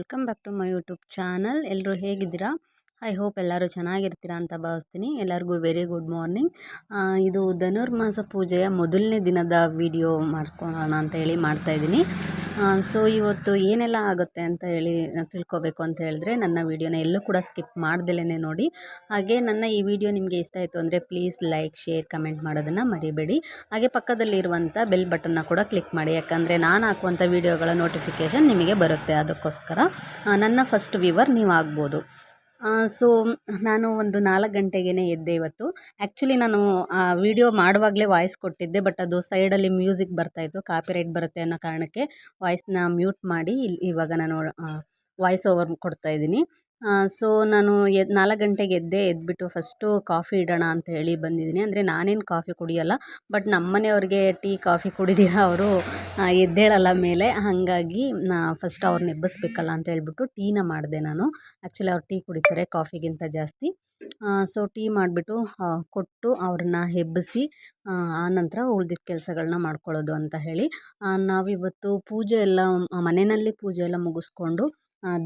Welcome back to my YouTube channel. ಎಲ್ಲರೂ ಹೇಗಿದ್ದೀರಾ? I hope ಎಲ್ಲರೂ ಚೆನ್ನಾಗಿರ್ತೀರಾ ಅಂತ ಭಾವಿಸ್ತೀನಿ. ಎಲ್ಲರಿಗೂ ವೆರಿ ಗುಡ್ ಮಾರ್ನಿಂಗ್. ಇದು ಧನುರ್ಮಾಸ ಪೂಜೆಯ ಮೊದಲನೇ ದಿನದ ವಿಡಿಯೋ ಮಾಡ್ಕೊಳ್ಳೋಣ ಅಂತ ಹೇಳಿ ಮಾಡ್ತಾಯಿದ್ದೀನಿ. ಸೊ ಇವತ್ತು ಏನೆಲ್ಲ ಆಗುತ್ತೆ ಅಂತ ಹೇಳಿ ತಿಳ್ಕೊಬೇಕು ಅಂತ ಹೇಳಿದ್ರೆ ನನ್ನ ವಿಡಿಯೋನ ಎಲ್ಲೂ ಕೂಡ ಸ್ಕಿಪ್ ಮಾಡ್ದಲೇ ನೋಡಿ. ಹಾಗೆ ನನ್ನ ಈ ವಿಡಿಯೋ ನಿಮಗೆ ಇಷ್ಟ ಆಯಿತು ಅಂದರೆ ಪ್ಲೀಸ್ ಲೈಕ್, ಶೇರ್, ಕಮೆಂಟ್ ಮಾಡೋದನ್ನು ಮರಿಬೇಡಿ. ಹಾಗೆ ಪಕ್ಕದಲ್ಲಿರುವಂಥ ಬೆಲ್ ಬಟನ್ನ ಕೂಡ ಕ್ಲಿಕ್ ಮಾಡಿ, ಯಾಕಂದರೆ ನಾನು ಹಾಕುವಂಥ ವಿಡಿಯೋಗಳ ನೋಟಿಫಿಕೇಷನ್ ನಿಮಗೆ ಬರುತ್ತೆ. ಅದಕ್ಕೋಸ್ಕರ ನನ್ನ ಫಸ್ಟ್ ವ್ಯೂವರ್ ನೀವು ಆಗ್ಬೋದು. ಸೊ ನಾನು ಒಂದು 4 ಗಂಟೆಗೇ ಎದ್ದೆ ಇವತ್ತು. ಆ್ಯಕ್ಚುಲಿ ನಾನು ವಿಡಿಯೋ ಮಾಡುವಾಗಲೇ ವಾಯ್ಸ್ ಕೊಟ್ಟಿದ್ದೆ, ಬಟ್ ಅದು ಸೈಡಲ್ಲಿ ಮ್ಯೂಸಿಕ್ ಬರ್ತಾಯಿತ್ತು, ಕಾಪಿರೈಟ್ ಬರುತ್ತೆ ಅನ್ನೋ ಕಾರಣಕ್ಕೆ ವಾಯ್ಸ್ನ ಮ್ಯೂಟ್ ಮಾಡಿ ಇವಾಗ ನಾನು ವಾಯ್ಸ್ ಓವರ್ ಕೊಡ್ತಾಯಿದ್ದೀನಿ. ಸೊ ನಾನು 4 ಗಂಟೆಗೆ ಎದ್ಬಿಟ್ಟು ಫಸ್ಟು ಕಾಫಿ ಇಡೋಣ ಅಂತ ಹೇಳಿ ಬಂದಿದ್ದೀನಿ. ಅಂದರೆ ನಾನೇನು ಕಾಫಿ ಕುಡಿಯೋಲ್ಲ, ಬಟ್ ನಮ್ಮನೆಯವ್ರಿಗೆ ಟೀ ಕಾಫಿ ಕುಡಿದಿರ ಅವರು ಎದ್ದೇಳಲ್ಲ ಮೇಲೆ. ಹಾಗಾಗಿ ಫಸ್ಟ್ ಅವ್ರನ್ನ ಎಬ್ಬಿಸ್ಬೇಕಲ್ಲ ಅಂತ ಹೇಳ್ಬಿಟ್ಟು ಟೀನ ಮಾಡಿದೆ ನಾನು. ಆ್ಯಕ್ಚುಲಿ ಅವ್ರು ಟೀ ಕುಡಿತಾರೆ ಕಾಫಿಗಿಂತ ಜಾಸ್ತಿ. ಸೊ ಟೀ ಮಾಡಿಬಿಟ್ಟು ಕೊಟ್ಟು ಅವ್ರನ್ನ ಎಬ್ಬಿಸಿ ಆನಂತರ ಉಳ್ದಿದ್ದ ಕೆಲಸಗಳನ್ನ ಮಾಡ್ಕೊಳ್ಳೋದು ಅಂತ ಹೇಳಿ ನಾವಿವತ್ತು ಪೂಜೆ ಎಲ್ಲ ಮನೆಯಲ್ಲಿ ಪೂಜೆ ಎಲ್ಲ ಮುಗಿಸ್ಕೊಂಡು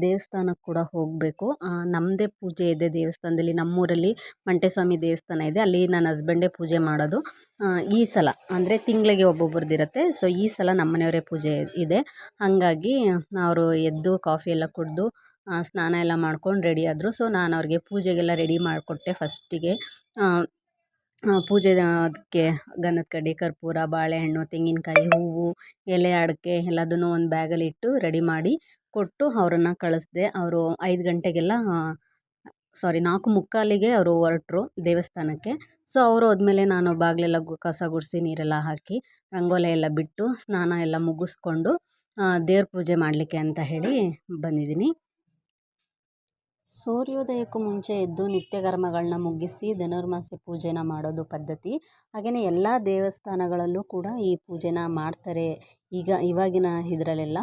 ದೇವಸ್ಥಾನಕ್ಕೆ ಕೂಡ ಹೋಗಬೇಕು. ನಮ್ಮದೇ ಪೂಜೆ ಇದೆ ದೇವಸ್ಥಾನದಲ್ಲಿ. ನಮ್ಮೂರಲ್ಲಿ ಮಂಟೇಸ್ವಾಮಿ ದೇವಸ್ಥಾನ ಇದೆ, ಅಲ್ಲಿ ನನ್ನ ಹಸ್ಬೆಂಡೇ ಪೂಜೆ ಮಾಡೋದು. ಈ ಸಲ ಅಂದರೆ ತಿಂಗಳಿಗೆ ಒಬ್ಬೊಬ್ರದ್ದಿರುತ್ತೆ. ಸೊ ಈ ಸಲ ನಮ್ಮನೆಯವರೇ ಪೂಜೆ ಇದೆ. ಹಾಗಾಗಿ ಅವರು ಎದ್ದು ಕಾಫಿ ಎಲ್ಲ ಕುಡಿದು ಸ್ನಾನ ಎಲ್ಲ ಮಾಡ್ಕೊಂಡು ರೆಡಿ ಆದರು. ಸೊ ನಾನು ಅವ್ರಿಗೆ ಪೂಜೆಗೆಲ್ಲ ರೆಡಿ ಮಾಡಿಕೊಟ್ಟೆ. ಫಸ್ಟಿಗೆ ಪೂಜೆ ಅದಕ್ಕೆ ಗಂಧದ ಕಡ್ಡಿ, ಕರ್ಪೂರ, ಬಾಳೆಹಣ್ಣು, ತೆಂಗಿನಕಾಯಿ, ಹೂವು, ಎಲೆ, ಅಡಿಕೆ ಎಲ್ಲದನ್ನು ಒಂದು ಬ್ಯಾಗಲ್ಲಿ ಇಟ್ಟು ರೆಡಿ ಮಾಡಿ ಕೊಟ್ಟು ಅವರನ್ನು ಕಳಿಸ್ದೆ. ಅವರು 5 ಗಂಟೆಗೆಲ್ಲ 4:45ಗೆ ಅವರು ಹೊರಟರು ದೇವಸ್ಥಾನಕ್ಕೆ. ಸೊ ಅವರು ಹೋದ್ಮೇಲೆ ನಾನು ಬಾಗಿಲೆಲ್ಲ ಕಸ ಗುಡಿಸಿ ನೀರೆಲ್ಲ ಹಾಕಿ ರಂಗೋಲಿ ಎಲ್ಲ ಬಿಟ್ಟು ಸ್ನಾನ ಎಲ್ಲ ಮುಗಿಸ್ಕೊಂಡು ದೇವ್ರ ಪೂಜೆ ಮಾಡಲಿಕ್ಕೆ ಅಂತ ಹೇಳಿ ಬಂದಿದ್ದೀನಿ. ಸೂರ್ಯೋದಯಕ್ಕೂ ಮುಂಚೆ ಎದ್ದು ನಿತ್ಯ ಕರ್ಮಗಳನ್ನ ಮುಗಿಸಿ ಧನುರ್ಮಾಸ ಪೂಜೆನ ಮಾಡೋದು ಪದ್ಧತಿ. ಹಾಗೆಯೇ ಎಲ್ಲ ದೇವಸ್ಥಾನಗಳಲ್ಲೂ ಕೂಡ ಈ ಪೂಜೆನ ಮಾಡ್ತಾರೆ ಇವಾಗಿನ ಇದರಲ್ಲೆಲ್ಲ.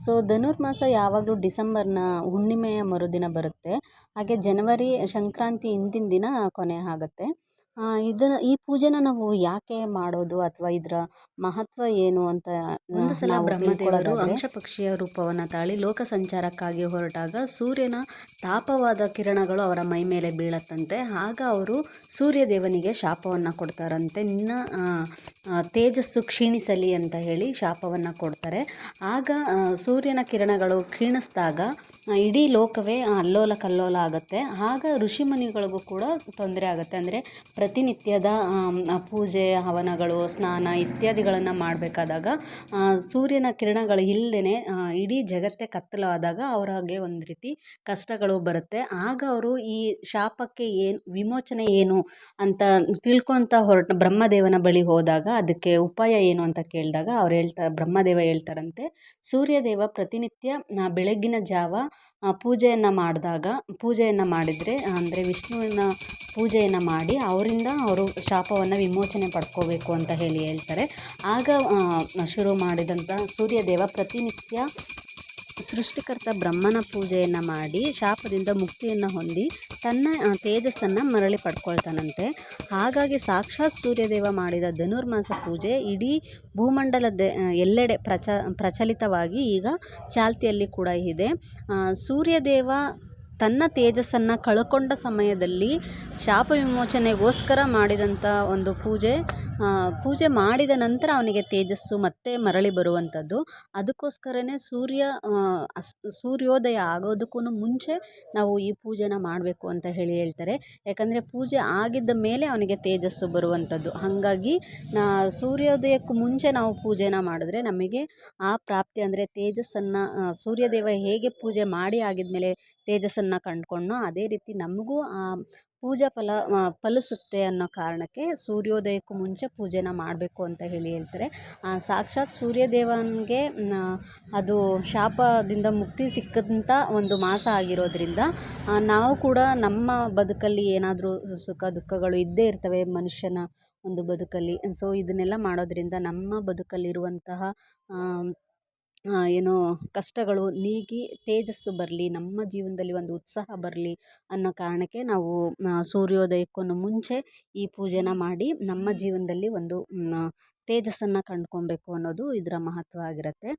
ಸೊ ಧನುರ್ಮಾಸ ಯಾವಾಗಲೂ ಡಿಸೆಂಬರ್ನ ಹುಣ್ಣಿಮೆಯ ಮರುದಿನ ಬರುತ್ತೆ. ಹಾಗೆ ಜನವರಿ ಸಂಕ್ರಾಂತಿ ಹಿಂದಿನ ದಿನ ಕೊನೆ ಆಗುತ್ತೆ. ಈ ಪೂಜೆನ ನಾವು ಯಾಕೆ ಮಾಡೋದು ಅಥವಾ ಇದರ ಮಹತ್ವ ಏನು ಅಂತ ಒಂದು ಸಲ ಬ್ರಹ್ಮದೇವರು ಅಂಶ ಪಕ್ಷಿಯ ರೂಪವನ್ನು ತಾಳಿ ಲೋಕ ಸಂಚಾರಕ್ಕಾಗಿ ಹೊರಟಾಗ ಸೂರ್ಯನ ತಾಪವಾದ ಕಿರಣಗಳು ಅವರ ಮೈ ಮೇಲೆ ಬೀಳತ್ತಂತೆ. ಆಗ ಅವರು ಸೂರ್ಯದೇವನಿಗೆ ಶಾಪವನ್ನು ಕೊಡ್ತಾರಂತೆ, ನಿನ್ನ ತೇಜಸ್ಸು ಕ್ಷೀಣಿಸಲಿ ಅಂತ ಹೇಳಿ ಶಾಪವನ್ನು ಕೊಡ್ತಾರೆ. ಆಗ ಸೂರ್ಯನ ಕಿರಣಗಳು ಕ್ಷೀಣಿಸಿದಾಗ ಇಡೀ ಲೋಕವೇ ಅಲ್ಲೋಲ ಕಲ್ಲೋಲ ಆಗುತ್ತೆ. ಆಗ ಋಷಿಮುನಿಗಳಿಗೂ ಕೂಡ ತೊಂದರೆ ಆಗುತ್ತೆ. ಅಂದರೆ ಪ್ರತಿನಿತ್ಯದ ಪೂಜೆ, ಹವನಗಳು, ಸ್ನಾನ ಇತ್ಯಾದಿಗಳನ್ನು ಮಾಡಬೇಕಾದಾಗ ಸೂರ್ಯನ ಕಿರಣಗಳು ಇಲ್ಲದೇ ಇಡೀ ಜಗತ್ತೇ ಕತ್ತಲಾದಾಗ ಅವರಿಗೆ ಒಂದು ರೀತಿ ಕಷ್ಟಗಳು ಬರುತ್ತೆ. ಆಗ ಅವರು ಈ ಶಾಪಕ್ಕೆ ವಿಮೋಚನೆ ಏನು ಅಂತ ತಿಳ್ಕೊತ ಬ್ರಹ್ಮದೇವನ ಬಳಿ ಹೋದಾಗ ಅದಕ್ಕೆ ಉಪಾಯ ಏನು ಅಂತ ಕೇಳಿದಾಗ ಬ್ರಹ್ಮದೇವ ಹೇಳ್ತಾರಂತೆ, ಸೂರ್ಯದೇವ ಪ್ರತಿನಿತ್ಯ ಬೆಳಗ್ಗಿನ ಜಾವ ಪೂಜೆಯನ್ನು ಮಾಡಿದರೆ ಅಂದರೆ ವಿಷ್ಣುವಿನ ಪೂಜೆಯನ್ನು ಮಾಡಿ ಅವರಿಂದ ಅವರು ಶಾಪವನ್ನು ವಿಮೋಚನೆ ಪಡ್ಕೋಬೇಕು ಅಂತ ಹೇಳಿ ಹೇಳ್ತಾರೆ. ಆಗ ಶುರು ಮಾಡಿದಂಥ ಸೂರ್ಯದೇವ ಪ್ರತಿನಿತ್ಯ ಸೃಷ್ಟಿಕರ್ತ ಬ್ರಹ್ಮನ ಪೂಜೆಯನ್ನು ಮಾಡಿ ಶಾಪದಿಂದ ಮುಕ್ತಿಯನ್ನು ಹೊಂದಿ ತನ್ನ ತೇಜಸ್ಸನ್ನು ಮರಳಿ ಪಡ್ಕೊಳ್ತಾನಂತೆ. ಹಾಗಾಗಿ ಸಾಕ್ಷಾತ್ ಸೂರ್ಯದೇವ ಮಾಡಿದ ಧನುರ್ಮಾಸ ಪೂಜೆ ಇಡೀ ಭೂಮಂಡಲದ ಎಲ್ಲೆಡೆ ಪ್ರಚಲಿತವಾಗಿ ಈಗ ಚಾಲ್ತಿಯಲ್ಲಿ ಕೂಡ ಇದೆ. ಸೂರ್ಯದೇವ ತನ್ನ ತೇಜಸ್ಸನ್ನು ಕಳ್ಕೊಂಡ ಸಮಯದಲ್ಲಿ ಶಾಪ ವಿಮೋಚನೆಗೋಸ್ಕರ ಮಾಡಿದಂಥ ಒಂದು ಪೂಜೆ ಮಾಡಿದ ನಂತರ ಅವನಿಗೆ ತೇಜಸ್ಸು ಮತ್ತೆ ಮರಳಿ ಬರುವಂಥದ್ದು. ಅದಕ್ಕೋಸ್ಕರನೇ ಸೂರ್ಯೋದಯ ಆಗೋದಕ್ಕೂ ಮುಂಚೆ ನಾವು ಈ ಪೂಜೆನ ಮಾಡಬೇಕು ಅಂತ ಹೇಳಿ ಹೇಳ್ತಾರೆ. ಯಾಕಂದರೆ ಪೂಜೆ ಆಗಿದ್ದ ಮೇಲೆ ಅವನಿಗೆ ತೇಜಸ್ಸು ಬರುವಂಥದ್ದು. ಹಾಗಾಗಿ ಸೂರ್ಯೋದಯಕ್ಕೂ ಮುಂಚೆ ನಾವು ಪೂಜೆನ ಮಾಡಿದ್ರೆ ನಮಗೆ ಆ ಪ್ರಾಪ್ತಿ ಅಂದರೆ ತೇಜಸ್ಸನ್ನು ಸೂರ್ಯದೇವ ಹೇಗೆ ಪೂಜೆ ಮಾಡಿ ಆಗಿದ್ಮೇಲೆ ತೇಜಸ್ಸನ್ನು ಕಂಡುಕೊಂಡ್ನೋ ಅದೇ ರೀತಿ ನಮಗೂ ಆ ಪೂಜಾ ಫಲಿಸುತ್ತೆ ಅನ್ನೋ ಕಾರಣಕ್ಕೆ ಸೂರ್ಯೋದಯಕ್ಕೂ ಮುಂಚೆ ಪೂಜೆನ ಮಾಡಬೇಕು ಅಂತ ಹೇಳಿ ಹೇಳ್ತಾರೆ. ಸಾಕ್ಷಾತ್ ಸೂರ್ಯದೇವನಿಗೆ ಅದು ಶಾಪದಿಂದ ಮುಕ್ತಿ ಸಿಕ್ಕಂಥ ಒಂದು ಮಾಸ ಆಗಿರೋದ್ರಿಂದ ನಾವು ಕೂಡ ನಮ್ಮ ಬದುಕಲ್ಲಿ ಏನಾದರೂ ಸುಖ ದುಃಖಗಳು ಇದ್ದೇ ಇರ್ತವೆ ಮನುಷ್ಯನ ಒಂದು ಬದುಕಲ್ಲಿ. ಸೊ ಇದನ್ನೆಲ್ಲ ಮಾಡೋದ್ರಿಂದ ನಮ್ಮ ಬದುಕಲ್ಲಿರುವಂತಹ ಏನೋ ಕಷ್ಟಗಳು ನೀಗಿ ತೇಜಸ್ಸು ಬರಲಿ, ನಮ್ಮ ಜೀವನದಲ್ಲಿ ಒಂದು ಉತ್ಸಾಹ ಬರಲಿ ಅನ್ನೋ ಕಾರಣಕ್ಕೆ ನಾವು ಸೂರ್ಯೋದಯಕ್ಕೂ ಮುಂಚೆ ಈ ಪೂಜೆನ ಮಾಡಿ ನಮ್ಮ ಜೀವನದಲ್ಲಿ ಒಂದು ತೇಜಸ್ಸನ್ನು ಕಂಡ್ಕೊಬೇಕು ಅನ್ನೋದು ಇದರ ಮಹತ್ವ ಆಗಿರುತ್ತೆ.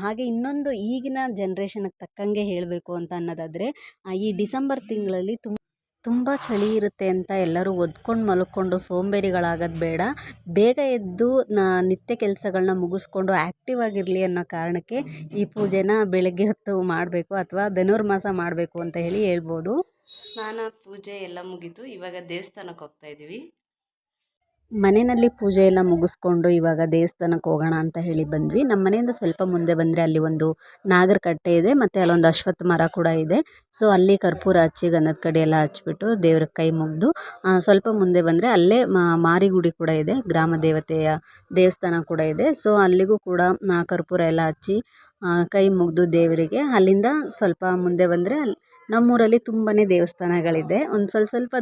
ಹಾಗೆ ಇನ್ನೊಂದು ಈಗಿನ ಜನ್ರೇಷನ್ಗೆ ತಕ್ಕಂಗೆ ಹೇಳಬೇಕು ಅಂತ ಅನ್ನೋದಾದರೆ, ಈ ಡಿಸೆಂಬರ್ ತಿಂಗಳಲ್ಲಿ ತುಂಬ ಚಳಿ ಇರುತ್ತೆ ಅಂತ ಎಲ್ಲರೂ ಒದ್ಕೊಂಡು ಮಲ್ಕೊಂಡು ಸೋಂಬೇರಿಗಳಾಗೋದು ಬೇಡ. ಬೇಗ ಎದ್ದು ನಿತ್ಯ ಕೆಲಸಗಳನ್ನ ಮುಗಿಸ್ಕೊಂಡು ಆ್ಯಕ್ಟಿವ್ ಆಗಿರಲಿ ಅನ್ನೋ ಕಾರಣಕ್ಕೆ ಈ ಪೂಜೆನ ಬೆಳಗ್ಗೆ ಹೊತ್ತು ಮಾಡಬೇಕು ಅಥವಾ ಧನುರ್ಮಾಸ ಮಾಡಬೇಕು ಅಂತ ಹೇಳ್ಬೋದು. ಸ್ನಾನ ಪೂಜೆ ಎಲ್ಲ ಮುಗಿದು ಇವಾಗ ದೇವಸ್ಥಾನಕ್ಕೆ ಹೋಗ್ತಾ ಇದ್ದೀವಿ. ಮನೆಯಲ್ಲಿ ಪೂಜೆ ಎಲ್ಲ ಮುಗಿಸ್ಕೊಂಡು ಇವಾಗ ದೇವಸ್ಥಾನಕ್ಕೆ ಹೋಗೋಣ ಅಂತ ಹೇಳಿ ಬಂದ್ವಿ. ನಮ್ಮ ಮನೆಯಿಂದ ಸ್ವಲ್ಪ ಮುಂದೆ ಬಂದರೆ ಅಲ್ಲಿ ಒಂದು ನಾಗರ ಕಟ್ಟೆ ಇದೆ, ಮತ್ತು ಅಲ್ಲೊಂದು ಅಶ್ವತ್ಥ ಮರ ಕೂಡ ಇದೆ. ಸೊ ಅಲ್ಲಿ ಕರ್ಪೂರ ಹಚ್ಚಿ ಗಂಧದ ಕಡ್ಡಿ ಎಲ್ಲ ಹಚ್ಬಿಟ್ಟು ದೇವ್ರಿಗೆ ಕೈ ಮುಗಿದು ಸ್ವಲ್ಪ ಮುಂದೆ ಬಂದರೆ ಅಲ್ಲೇ ಮಾರಿಗುಡಿ ಕೂಡ ಇದೆ, ಗ್ರಾಮ ದೇವತೆಯ ದೇವಸ್ಥಾನ ಕೂಡ ಇದೆ. ಸೊ ಅಲ್ಲಿಗೂ ಕೂಡ ಕರ್ಪೂರ ಎಲ್ಲ ಹಚ್ಚಿ ಕೈ ಮುಗಿದು ದೇವರಿಗೆ ಅಲ್ಲಿಂದ ಸ್ವಲ್ಪ ಮುಂದೆ ಬಂದರೆ ನಮ್ಮೂರಲ್ಲಿ ತುಂಬಾ ದೇವಸ್ಥಾನಗಳಿದೆ. ಒಂದು ಸ್ವಲ್ಪ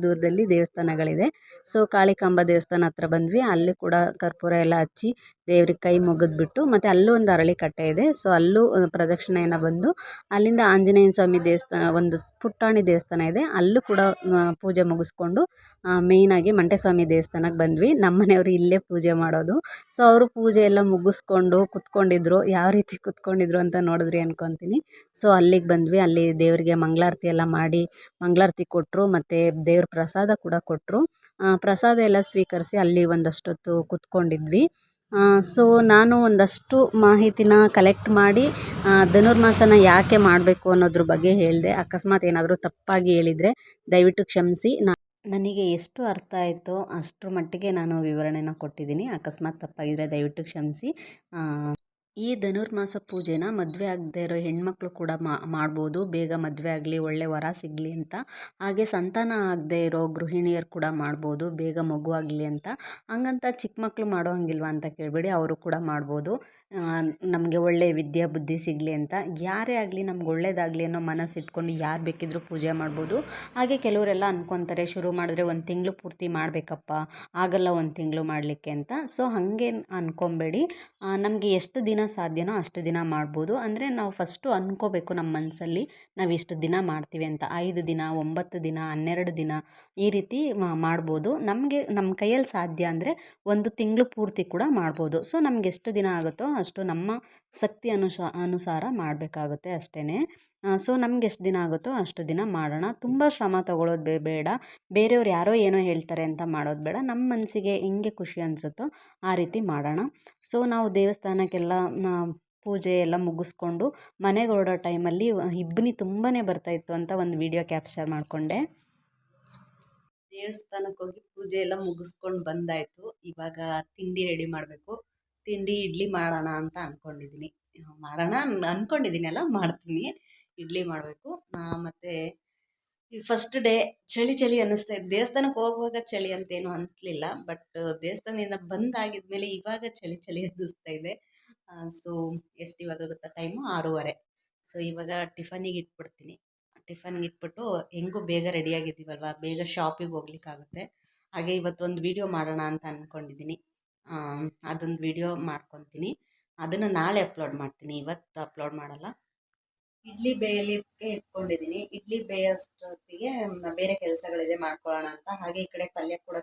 ದೂರದಲ್ಲಿ ದೇವಸ್ಥಾನಗಳಿದೆ. ಸೊ ಕಾಳಿಕಾಂಬ ದೇವಸ್ಥಾನ ಹತ್ರ ಬಂದ್ವಿ. ಅಲ್ಲಿ ಕೂಡ ಕರ್ಪೂರ ಎಲ್ಲ ಹಚ್ಚಿ ದೇವ್ರಿಗೆ ಕೈ ಮುಗಿದ್ಬಿಟ್ಟು, ಮತ್ತು ಅಲ್ಲೂ ಒಂದು ಅರಳಿ ಕಟ್ಟೆ ಇದೆ. ಸೊ ಅಲ್ಲೂ ಪ್ರದಕ್ಷಿಣೆಯನ್ನು ಬಂದು ಅಲ್ಲಿಂದ ಆಂಜನೇಯ ಸ್ವಾಮಿ ದೇವಸ್ಥಾನ, ಒಂದು ಪುಟ್ಟಾಣಿ ದೇವಸ್ಥಾನ ಇದೆ, ಅಲ್ಲೂ ಕೂಡ ಪೂಜೆ ಮುಗಿಸ್ಕೊಂಡು ಮೇಯ್ನಾಗಿ ಮಂಟೇಸ್ವಾಮಿ ದೇವಸ್ಥಾನಕ್ಕೆ ಬಂದ್ವಿ. ನಮ್ಮ ಮನೆಯವರು ಇಲ್ಲೇ ಪೂಜೆ ಮಾಡೋದು. ಸೊ ಅವರು ಪೂಜೆ ಎಲ್ಲ ಮುಗಿಸ್ಕೊಂಡು ಕುತ್ಕೊಂಡಿದ್ರು. ಯಾವ ರೀತಿ ಕುತ್ಕೊಂಡಿದ್ರು ಅಂತ ನೋಡಿದ್ರಿ ಅನ್ಕೊತೀನಿ. ಸೊ ಅಲ್ಲಿಗೆ ಬಂದ್ವಿ. ಅಲ್ಲಿ ದೇವರಿಗೆ ಮಂಗಳಾರತಿ ಎಲ್ಲ ಮಾಡಿ ಮಂಗಳಾರತಿ ಕೊಟ್ಟರು, ಮತ್ತು ದೇವ್ರ ಪ್ರಸಾದ ಕೂಡ ಕೊಟ್ಟರು. ಪ್ರಸಾದ ಎಲ್ಲ ಸ್ವೀಕರಿಸಿ ಅಲ್ಲಿ ಒಂದಷ್ಟೊತ್ತು ಕುತ್ಕೊಂಡಿದ್ವಿ. ಸೊ ನಾನು ಒಂದಷ್ಟು ಮಾಹಿತಿನ ಕಲೆಕ್ಟ್ ಮಾಡಿ ಧನುರ್ಮಾಸನ ಯಾಕೆ ಮಾಡಬೇಕು ಅನ್ನೋದ್ರ ಬಗ್ಗೆ ಹೇಳಿದೆ. ಅಕಸ್ಮಾತ್ ಏನಾದರೂ ತಪ್ಪಾಗಿ ಹೇಳಿದರೆ ದಯವಿಟ್ಟು ಕ್ಷಮಿಸಿ. ನನಗೆ ಎಷ್ಟು ಅರ್ಥ ಆಯಿತೋ ಅಷ್ಟರ ಮಟ್ಟಿಗೆ ನಾನು ವಿವರಣೆನ ಕೊಟ್ಟಿದ್ದೀನಿ. ಅಕಸ್ಮಾತ್ ತಪ್ಪಾಗಿದ್ದರೆ ದಯವಿಟ್ಟು ಕ್ಷಮಿಸಿ. ಈ ಧನುರ್ಮಾಸ ಪೂಜೆನ ಮದುವೆ ಆಗದೆ ಇರೋ ಹೆಣ್ಮಕ್ಳು ಕೂಡ ಮಾಡ್ಬೋದು. ಬೇಗ ಮದುವೆ ಆಗಲಿ, ಒಳ್ಳೆ ವರ ಸಿಗಲಿ ಅಂತ. ಹಾಗೆ ಸಂತಾನ ಆಗದೆ ಇರೋ ಗೃಹಿಣಿಯರು ಕೂಡ ಮಾಡ್ಬೋದು, ಬೇಗ ಮಗು ಆಗಲಿ ಅಂತ. ಹಂಗಂತ ಚಿಕ್ಕ ಮಕ್ಕಳು ಮಾಡೋ ಹಂಗಿಲ್ವಾ ಅಂತ ಕೇಳಬೇಡಿ, ಅವರು ಕೂಡ ಮಾಡ್ಬೋದು. ನಮಗೆ ಒಳ್ಳೆ ವಿದ್ಯಾ ಬುದ್ಧಿ ಸಿಗಲಿ ಅಂತ. ಯಾರೇ ಆಗಲಿ ನಮ್ಗೆ ಒಳ್ಳೇದಾಗಲಿ ಅನ್ನೋ ಮನಸ್ಸು ಇಟ್ಕೊಂಡು ಯಾರು ಬೇಕಿದ್ರೂ ಪೂಜೆ ಮಾಡ್ಬೋದು. ಹಾಗೆ ಕೆಲವರೆಲ್ಲ ಅಂದ್ಕೊತಾರೆ, ಶುರು ಮಾಡಿದ್ರೆ 1 ತಿಂಗಳು ಪೂರ್ತಿ ಮಾಡಬೇಕಪ್ಪ, ಆಗಲ್ಲ 1 ತಿಂಗಳು ಮಾಡಲಿಕ್ಕೆ ಅಂತ. ಸೊ ಹಾಗೆ ಅಂದ್ಕೊಬೇಡಿ. ನಮಗೆ ಎಷ್ಟು ದಿನ ಸಾಧ್ಯನೋ ಅಷ್ಟು ದಿನ ಮಾಡ್ಬೋದು. ಅಂದರೆ ನಾವು ಫಸ್ಟು ಅಂದ್ಕೋಬೇಕು ನಮ್ಮ ಮನಸ್ಸಲ್ಲಿ, ನಾವು ಇಷ್ಟು ದಿನ ಮಾಡ್ತೀವಿ ಅಂತ. 5 ದಿನ, 9 ದಿನ, 12 ದಿನ ಈ ರೀತಿ ಮಾಡ್ಬೋದು. ನಮಗೆ ನಮ್ಮ ಕೈಯಲ್ಲಿ ಸಾಧ್ಯ ಅಂದರೆ 1 ತಿಂಗಳು ಪೂರ್ತಿ ಕೂಡ ಮಾಡ್ಬೋದು. ಸೊ ನಮ್ಗೆ ಎಷ್ಟು ದಿನ ಆಗುತ್ತೋ ಅಷ್ಟು ನಮ್ಮ ಶಕ್ತಿ ಅನುಸಾರ ಮಾಡಬೇಕಾಗುತ್ತೆ ಅಷ್ಟೇ. ಸೊ ನಮ್ಗೆ ಎಷ್ಟು ದಿನ ಆಗುತ್ತೋ ಅಷ್ಟು ದಿನ ಮಾಡೋಣ. ತುಂಬ ಶ್ರಮ ತಗೊಳ್ಳೋದು ಬೇಡ. ಬೇರೆಯವ್ರು ಯಾರೋ ಏನೋ ಹೇಳ್ತಾರೆ ಅಂತ ಮಾಡೋದು ಬೇಡ. ನಮ್ಮ ಮನಸ್ಸಿಗೆ ಹೆಂಗೆ ಖುಷಿ ಅನಿಸುತ್ತೋ ಆ ರೀತಿ ಮಾಡೋಣ. ಸೊ ನಾವು ದೇವಸ್ಥಾನಕ್ಕೆಲ್ಲ ಪೂಜೆ ಎಲ್ಲ ಮುಗಿಸ್ಕೊಂಡು ಮನೆಗೆ ಹೊರಡೋ ಟೈಮಲ್ಲಿ ಇಬ್ಬನಿ ತುಂಬಾ ಬರ್ತಾಯಿತ್ತು ಅಂತ ಒಂದು ವಿಡಿಯೋ ಕ್ಯಾಪ್ಚರ್ ಮಾಡಿಕೊಂಡೆ. ದೇವಸ್ಥಾನಕ್ಕೆ ಹೋಗಿ ಪೂಜೆ ಎಲ್ಲ ಮುಗಿಸ್ಕೊಂಡು ಬಂದಾಯಿತು. ಇವಾಗ ತಿಂಡಿ ರೆಡಿ ಮಾಡಬೇಕು. ತಿಂಡಿ ಇಡ್ಲಿ ಮಾಡೋಣ ಅಂತ ಅಂದ್ಕೊಂಡಿದ್ದೀನಿ. ಮಾಡ್ತೀನಿ. ಇಡ್ಲಿ ಮಾಡಬೇಕು. ಮತ್ತು ಫಸ್ಟ್ ಡೇ ಚಳಿ ಅನ್ನಿಸ್ತಾ ಇದೆ. ದೇವಸ್ಥಾನಕ್ಕೆ ಹೋಗುವಾಗ ಚಳಿ ಅಂತೇನು ಅನಿಸ್ಲಿಲ್ಲ, ಬಟ್ ದೇವಸ್ಥಾನದಿಂದ ಬಂದಾಗಿದ್ಮೇಲೆ ಇವಾಗ ಚಳಿ ಅನ್ನಿಸ್ತಾ ಇದೆ. ಸೊ ಇವಾಗ ಗೊತ್ತಾ ಟೈಮು 6:30. ಸೊ ಇವಾಗ ಟಿಫನಿಗೆ ಇಟ್ಬಿಡ್ತೀನಿ. ಟಿಫನ್ಗೆ ಇಟ್ಬಿಟ್ಟು ಹೆಂಗೂ ಬೇಗ ರೆಡಿಯಾಗಿದ್ದೀವಲ್ವ, ಬೇಗ ಶಾಪಿಗೆ ಹೋಗ್ಲಿಕ್ಕಾಗುತ್ತೆ. ಹಾಗೆ ಇವತ್ತೊಂದು ವೀಡಿಯೋ ಮಾಡೋಣ ಅಂತ ಅಂದ್ಕೊಂಡಿದ್ದೀನಿ. ಅದೊಂದು ವೀಡಿಯೋ ಮಾಡ್ಕೊತೀನಿ. ಅದನ್ನು ನಾಳೆ ಅಪ್ಲೋಡ್ ಮಾಡ್ತೀನಿ, ಇವತ್ತು ಅಪ್ಲೋಡ್ ಮಾಡಲ್ಲ. ಇಡ್ಲಿ ಬೇಯಲಿಕ್ಕೆ ಇಟ್ಕೊಂಡಿದ್ದೀನಿ. ಇಡ್ಲಿ ಬೇಯೋಷ್ಟೊತ್ತಿಗೆ ಬೇರೆ ಕೆಲಸಗಳಿದೆ, ಮಾಡ್ಕೊಳ್ಳೋಣ ಅಂತ. ಹಾಗೆ ಈ ಕಡೆ ಪಲ್ಯ ಕೂಡ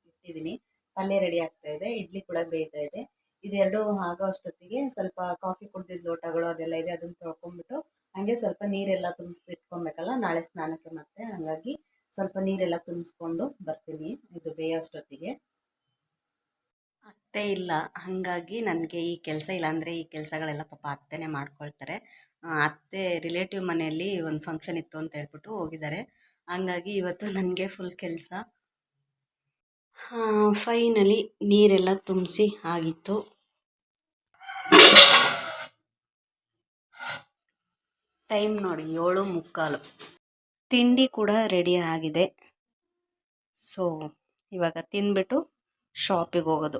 ಇಟ್ಟಿದ್ದೀನಿ. ಪಲ್ಯ ರೆಡಿ ಆಗ್ತಾ ಇದೆ, ಇಡ್ಲಿ ಕೂಡ ಬೇಯ್ತಾ ಇದೆ. ಇದೆರಡು ಆಗೋ ಅಷ್ಟೊತ್ತಿಗೆ ಸ್ವಲ್ಪ ಕಾಫಿ ಕುಡ್ದಿದ್ದ ಲೋಟಗಳು ಅದೆಲ್ಲ ಇದೆ, ಅದನ್ನು ತೊಳ್ಕೊಂಡ್ಬಿಟ್ಟು ಹಾಗೆ ಸ್ವಲ್ಪ ನೀರೆಲ್ಲ ತುಂಬಿಸ್ತು ಇಟ್ಕೊಬೇಕಲ್ಲ ನಾಳೆ ಸ್ನಾನಕ್ಕೆ. ಮತ್ತೆ ಹಾಗಾಗಿ ಸ್ವಲ್ಪ ನೀರೆಲ್ಲ ತುಂಬಿಸ್ಕೊಂಡು ಬರ್ತೀನಿ ಇದು ಬೇಯೋಷ್ಟೊತ್ತಿಗೆ. ಅತ್ತೆ ಇಲ್ಲ, ಹಾಗಾಗಿ ನನಗೆ ಈ ಕೆಲಸ ಇಲ್ಲ. ಅಂದರೆ ಈ ಕೆಲಸಗಳೆಲ್ಲ ಪಾಪ ಅತ್ತೆನೇ ಮಾಡ್ಕೊಳ್ತಾರೆ. ಅತ್ತೆ ರಿಲೇಟಿವ್ ಮನೆಯಲ್ಲಿ ಒಂದು ಫಂಕ್ಷನ್ ಇತ್ತು ಅಂತ ಹೇಳ್ಬಿಟ್ಟು ಹೋಗಿದ್ದಾರೆ. ಹಂಗಾಗಿ ಇವತ್ತು ನನಗೆ ಫುಲ್ ಕೆಲಸ. ಫೈನಲಿ ನೀರೆಲ್ಲ ತುಂಬಿಸಿ ಆಗಿತ್ತು. ಟೈಮ್ ನೋಡಿ 7:45. ತಿಂಡಿ ಕೂಡ ರೆಡಿ ಆಗಿದೆ. ಸೊ ಇವಾಗ ತಿಂದ್ಬಿಟ್ಟು ಶಾಪಿಗೆ ಹೋಗೋದು.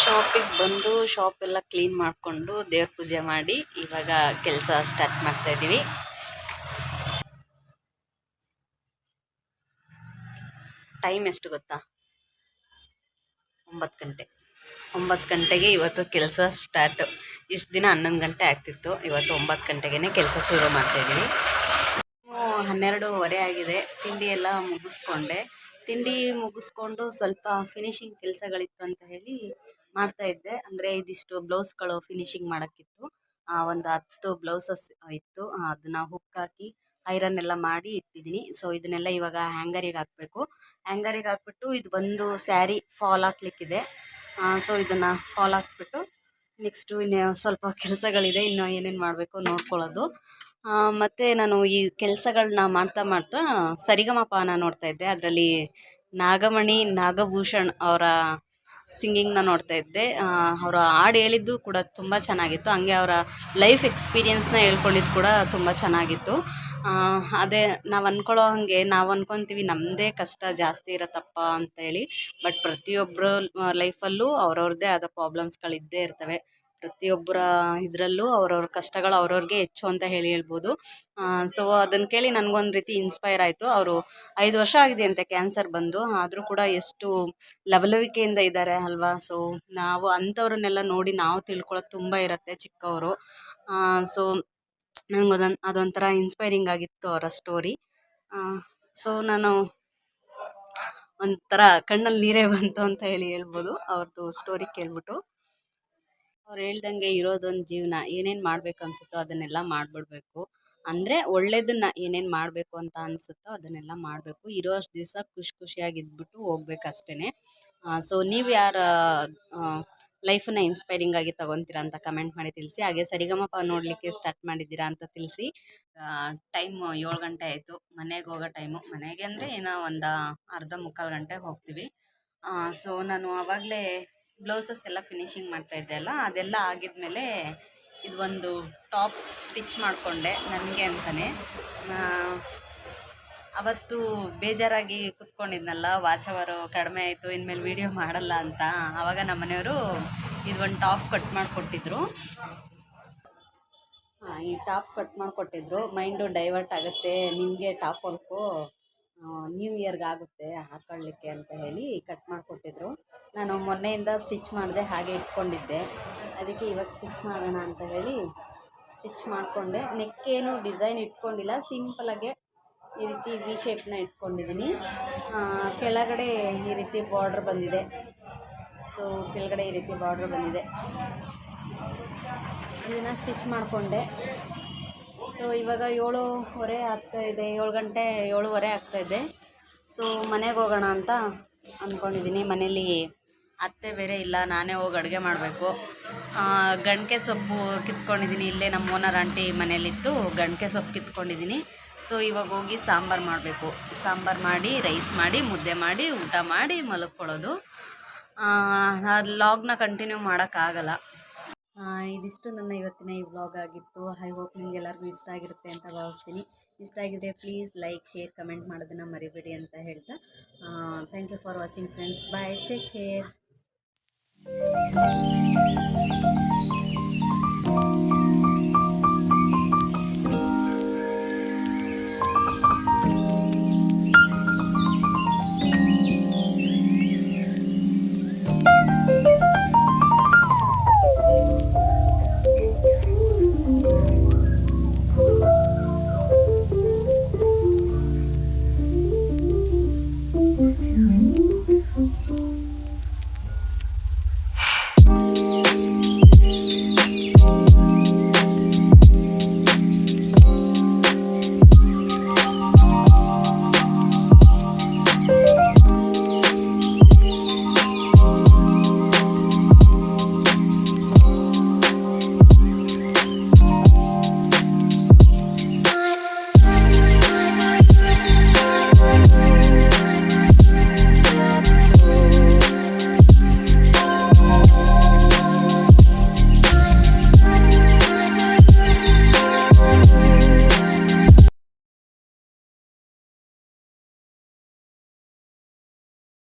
ಶಾಪಿಗೆ ಬಂದು ಶಾಪೆಲ್ಲ ಕ್ಲೀನ್ ಮಾಡಿಕೊಂಡು ದೇವ್ರ ಪೂಜೆ ಮಾಡಿ ಇವಾಗ ಕೆಲಸ ಸ್ಟಾರ್ಟ್ ಮಾಡ್ತಾಯಿದ್ದೀವಿ. ಟೈಮ್ ಎಷ್ಟು ಗೊತ್ತಾ? 9 ಗಂಟೆ. 9 ಗಂಟೆಗೆ ಇವತ್ತು ಕೆಲಸ ಸ್ಟಾರ್ಟ್. ಇಷ್ಟು ದಿನ 11 ಗಂಟೆ ಆಗ್ತಿತ್ತು, ಇವತ್ತು 9 ಗಂಟೆಗೆ ಕೆಲಸ ಶುರು ಮಾಡ್ತಾಯಿದ್ದೀವಿ. 12:15 ಆಗಿದೆ. ತಿಂಡಿ ಎಲ್ಲ ಮುಗಿಸ್ಕೊಂಡೆ. ತಿಂಡಿ ಮುಗಿಸ್ಕೊಂಡು ಸ್ವಲ್ಪ ಫಿನಿಶಿಂಗ್ ಕೆಲಸಗಳಿತ್ತು ಅಂತ ಹೇಳಿ ಮಾಡ್ತಾ ಇದ್ದೆ. ಅಂದರೆ ಇದಿಷ್ಟು ಬ್ಲೌಸ್ಗಳು ಫಿನಿಶಿಂಗ್ ಮಾಡೋಕ್ಕಿತ್ತು. ಒಂದು 10 ಬ್ಲೌಸಸ್ ಇತ್ತು. ಅದನ್ನ ಹುಕ್ ಹಾಕಿ ಐರನ್ ಎಲ್ಲ ಮಾಡಿ ಇಟ್ಟಿದ್ದೀನಿ. ಸೊ ಇದನ್ನೆಲ್ಲ ಇವಾಗ ಹ್ಯಾಂಗರಿಗೆ ಹಾಕಬೇಕು. ಹ್ಯಾಂಗರಿಗೆ ಹಾಕ್ಬಿಟ್ಟು ಇದು ಒಂದು ಸ್ಯಾರಿ ಫಾಲ್ ಹಾಕ್ಲಿಕ್ಕಿದೆ. ಸೊ ಇದನ್ನು ಫಾಲ್ ಹಾಕ್ಬಿಟ್ಟು ನೆಕ್ಸ್ಟು ಇನ್ನು ಸ್ವಲ್ಪ ಕೆಲಸಗಳಿದೆ, ಇನ್ನು ಏನೇನು ಮಾಡಬೇಕು ನೋಡ್ಕೊಳ್ಳೋದು. ಮತ್ತು ನಾನು ಈ ಕೆಲಸಗಳನ್ನ ಮಾಡ್ತಾ ಮಾಡ್ತಾ ಸರಿಗಮಪನ ನೋಡ್ತಾ ಇದ್ದೆ. ಅದರಲ್ಲಿ ನಾಗಮಣಿ ನಾಗಭೂಷಣ್ ಅವರ ಸಿಂಗಿಂಗ್ನ ನೋಡ್ತಾ ಇದ್ದೆ. ಅವರ ಹಾಡು ಹೇಳಿದ್ದು ಕೂಡ ತುಂಬ ಚೆನ್ನಾಗಿತ್ತು. ಹಂಗೆ ಅವರ ಲೈಫ್ ಎಕ್ಸ್ಪೀರಿಯನ್ಸ್ನ ಹೇಳ್ಕೊಂಡಿದ್ದು ಕೂಡ ತುಂಬ ಚೆನ್ನಾಗಿತ್ತು. ಅದೇ ನಾವು ಅಂದ್ಕೊಳ್ಳೋ ಹಾಗೆ ನಾವು ಅಂದ್ಕೊತೀವಿ ನಮ್ಮದೇ ಕಷ್ಟ ಜಾಸ್ತಿ ಇರತ್ತಪ್ಪ ಅಂತೇಳಿ. ಬಟ್ ಪ್ರತಿಯೊಬ್ಬರ ಲೈಫಲ್ಲೂ ಅವ್ರವ್ರದ್ದೇ ಆದ ಪ್ರಾಬ್ಲಮ್ಸ್ಗಳಿದ್ದೇ ಇರ್ತವೆ. ಪ್ರತಿಯೊಬ್ಬರ ಇದರಲ್ಲೂ ಅವ್ರವ್ರ ಕಷ್ಟಗಳು ಅವ್ರವ್ರಿಗೆ ಹೆಚ್ಚು ಅಂತ ಹೇಳ್ಬೋದು. ಸೊ ಅದನ್ನು ಕೇಳಿ ನನಗೊಂದು ರೀತಿ ಇನ್ಸ್ಪೈರ್ ಆಯಿತು. ಅವರು 5 ವರ್ಷ ಆಗಿದೆ ಅಂತೆ ಕ್ಯಾನ್ಸರ್ ಬಂದು, ಆದರೂ ಕೂಡ ಎಷ್ಟು ಲವಲವಿಕೆಯಿಂದ ಇದ್ದಾರೆ ಅಲ್ವಾ. ಸೊ ನಾವು ಅಂಥವ್ರನ್ನೆಲ್ಲ ನೋಡಿ ನಾವು ತಿಳ್ಕೊಳ್ಳೋದು ತುಂಬ ಇರುತ್ತೆ ಚಿಕ್ಕವರು. ಸೊ ಅದೊಂಥರ ಇನ್ಸ್ಪೈರಿಂಗ್ ಆಗಿತ್ತು ಅವರ ಸ್ಟೋರಿ. ಸೊ ನಾನು ಒಂಥರ ಕಣ್ಣಲ್ಲಿ ನೀರೇ ಬಂತು ಅಂತ ಹೇಳ್ಬೋದು ಅವ್ರದ್ದು ಸ್ಟೋರಿ ಕೇಳ್ಬಿಟ್ಟು. ಅವ್ರು ಹೇಳ್ದಂಗೆ ಇರೋದೊಂದು ಜೀವನ, ಏನೇನು ಮಾಡ್ಬೇಕು ಅನ್ಸುತ್ತೋ ಅದನ್ನೆಲ್ಲ ಮಾಡಿಬಿಡ್ಬೇಕು. ಅಂದರೆ ಒಳ್ಳೇದನ್ನ ಏನೇನು ಮಾಡಬೇಕು ಅಂತ ಅನಿಸುತ್ತೋ ಅದನ್ನೆಲ್ಲ ಮಾಡಬೇಕು. ಇರೋ ಅಷ್ಟು ದಿವಸ ಖುಷಿಯಾಗಿ ಇದ್ಬಿಟ್ಟು ಹೋಗ್ಬೇಕು ಅಷ್ಟೇ. ಸೊ ನೀವು ಯಾರ ಲೈಫನ್ನ ಇನ್ಸ್ಪೈರಿಂಗ್ ಆಗಿ ತೊಗೊತೀರಾ ಅಂತ ಕಮೆಂಟ್ ಮಾಡಿ ತಿಳಿಸಿ. ಹಾಗೆ ಸರಿಗಮಪ ನೋಡಲಿಕ್ಕೆ ಸ್ಟಾರ್ಟ್ ಮಾಡಿದ್ದೀರಾ ಅಂತ ತಿಳಿಸಿ. ಟೈಮ್ 7 ಗಂಟೆ ಆಯಿತು, ಮನೆಗೆ ಹೋಗೋ ಟೈಮು. ಮನೆಗೆ ಅಂದರೆ ಏನೋ ಒಂದು ಅರ್ಧ ಮುಕ್ಕಾಲು ಗಂಟೆಗೆ ಹೋಗ್ತೀವಿ. ಸೊ ನಾನು ಆವಾಗಲೇ ಬ್ಲೌಸಸ್ ಎಲ್ಲ ಫಿನಿಶಿಂಗ್ ಮಾಡ್ತಾ ಇದ್ದೆ ಅಲ್ಲ, ಅದೆಲ್ಲ ಆಗಿದ್ಮೇಲೆ ಇದು ಒಂದು ಟಾಪ್ ಸ್ಟಿಚ್ ಮಾಡಿಕೊಂಡೆ ನನಗೆ ಅಂತಲೇ. ಅವತ್ತು ಬೇಜಾರಾಗಿ ಕುತ್ಕೊಂಡಿದ್ನಲ್ಲ, ವಾಚ್ ಅವರು ಕಡಿಮೆ ಆಯಿತು, ಇನ್ಮೇಲೆ ವೀಡಿಯೋ ಮಾಡಲ್ಲ ಅಂತ. ಆವಾಗ ನಮ್ಮ ಮನೆಯವರು ಇದು ಒಂದು ಟಾಪ್ ಕಟ್ ಮಾಡಿಕೊಟ್ಟಿದ್ರು. ಈ ಟಾಪ್ ಕಟ್ ಮಾಡಿಕೊಟ್ಟಿದ್ರು. ಮೈಂಡು ಡೈವರ್ಟ್ ಆಗುತ್ತೆ, ನಿಮಗೆ ಟಾಪ್ ಹೊಲ್ಕೋ ನ್ಯೂ ಇಯರ್ಗೆ ಆಗುತ್ತೆ ಹಾಕ್ಕೊಳ್ಳಿಕ್ಕೆ ಅಂತ ಹೇಳಿ ಕಟ್ ಮಾಡಿಕೊಟ್ಟಿದ್ರು. ನಾನು ಮೊನ್ನೆಯಿಂದ ಸ್ಟಿಚ್ ಮಾಡಿದೆ, ಹಾಗೆ ಇಟ್ಕೊಂಡಿದ್ದೆ. ಅದಕ್ಕೆ ಇವಾಗ ಸ್ಟಿಚ್ ಮಾಡೋಣ ಅಂತ ಹೇಳಿ ಸ್ಟಿಚ್ ಮಾಡಿಕೊಂಡೆ. ನೆಕ್ಕೇನು ಡಿಸೈನ್ ಇಟ್ಕೊಂಡಿಲ್ಲ, ಸಿಂಪಲಾಗೆ ಈ ರೀತಿ ವಿ ಶೇಪ್ನ ಇಟ್ಕೊಂಡಿದ್ದೀನಿ. ಕೆಳಗಡೆ ಈ ರೀತಿ ಬಾರ್ಡ್ರ್ ಬಂದಿದೆ. ಸೊ ಕೆಳಗಡೆ ಈ ರೀತಿ ಬಾರ್ಡ್ರ್ ಬಂದಿದೆ. ಇದನ್ನು ಸ್ಟಿಚ್ ಮಾಡಿಕೊಂಡೆ. ಸೊ ಇವಾಗ 7:30 ಆಗ್ತಾಯಿದೆ, 7 ಗಂಟೆ 7:30 ಆಗ್ತಾಯಿದೆ. ಸೊ ಮನೆಗೆ ಹೋಗೋಣ ಅಂತ ಅಂದ್ಕೊಂಡಿದ್ದೀನಿ. ಮನೇಲಿ ಅತ್ತೆ ಬೇರೆ ಇಲ್ಲ, ನಾನೇ ಹೋಗಿ ಅಡುಗೆ ಮಾಡಬೇಕು. ಗಂಟೆ ಸೊಪ್ಪು ಕಿತ್ಕೊಂಡಿದ್ದೀನಿ, ಇಲ್ಲೇ ನಮ್ಮ ಓನರ್ ಆಂಟಿ ಮನೇಲಿತ್ತು ಗಂಟೆ ಸೊಪ್ಪು ಕಿತ್ಕೊಂಡಿದ್ದೀನಿ. ಸೊ ಇವಾಗ ಹೋಗಿ ಸಾಂಬಾರು ಮಾಡಬೇಕು. ಸಾಂಬಾರು ಮಾಡಿ, ರೈಸ್ ಮಾಡಿ, ಮುದ್ದೆ ಮಾಡಿ, ಊಟ ಮಾಡಿ ಮಲ್ಕೊಳ್ಳೋದು. ಲಾಗ್ನ ಕಂಟಿನ್ಯೂ ಮಾಡೋಕ್ಕಾಗಲ್ಲ. ಇದಿಷ್ಟು ನನ್ನ ಇವತ್ತಿನ ಈ ವ್ಲಾಗ್ ಆಗಿತ್ತು. ಐ ಹೋಪ್ ನಿಮಗೆಲ್ಲರಿಗೂ ಇಷ್ಟ ಆಗಿರುತ್ತೆ ಅಂತ ಭಾವಿಸ್ತೀನಿ. ಇಷ್ಟ ಆಗಿದ್ರೆ ಪ್ಲೀಸ್ ಲೈಕ್, ಶೇರ್, ಕಮೆಂಟ್ ಮಾಡೋದನ್ನು ಮರಿಬೇಡಿ ಅಂತ ಹೇಳ್ತಾ thank you for watching friends. Bye, take care.